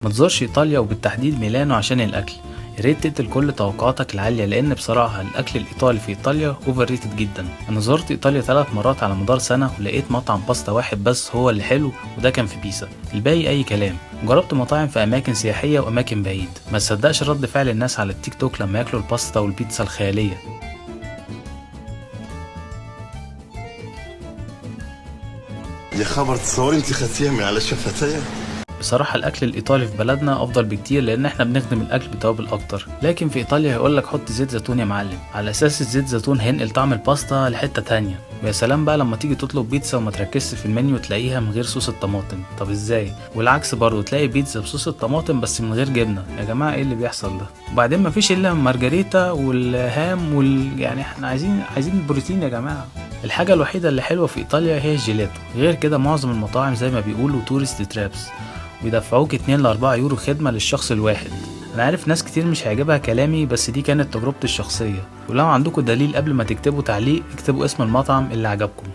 ما تزورش ايطاليا وبالتحديد ميلانو عشان الاكل. يا ريت تقتل كل توقعاتك العاليه لان بصراحه الاكل الايطالي في ايطاليا اوفر ريتد جدا. انا زرت ايطاليا 3 مرات على مدار سنه ولقيت مطعم باستا واحد بس هو اللي حلو وده كان في بيسا، الباقي اي كلام. جربت مطاعم في اماكن سياحيه واماكن بعيد، ما تصدقش رد فعل الناس على التيك توك لما ياكلوا الباستا والبيتزا الخياليه. يا خبر، تصوري انت خدتيها من على شفتيا. بصراحة الأكل الإيطالي في بلدنا أفضل بكتير لأن إحنا بنخدم الأكل بتوابل أكتر، لكن في إيطاليا هيقولك حط زيت زيتون يا معلم، على أساس الزيت زيتون هينقل طعم الباستا لحتة تانية. ويا سلام بقى لما تيجي تطلب بيتزا وما تركزش في المنيو تلاقيها من غير صوص الطماطم، طب إزاي؟ والعكس برضه تلاقي بيتزا بصوص الطماطم بس من غير جبنة. يا جماعة إيه اللي بيحصل ده؟ وبعدين مفيش إلا مارجريتا والهام يعني إحنا عايزين البروتين يا جماعة. الحاجة الوحيدة اللي حلوة في إيطاليا هي الجيلاتو، غير كده معظم المطاعم زي ما بيقولوا تورست ترابس، ويدفعوك 2 ل4 يورو خدمة للشخص الواحد. أنا عارف ناس كتير مش هيعجبها كلامي بس دي كانت تجربتي الشخصية، ولو عندكم دليل قبل ما تكتبوا تعليق اكتبوا اسم المطعم اللي عجبكم.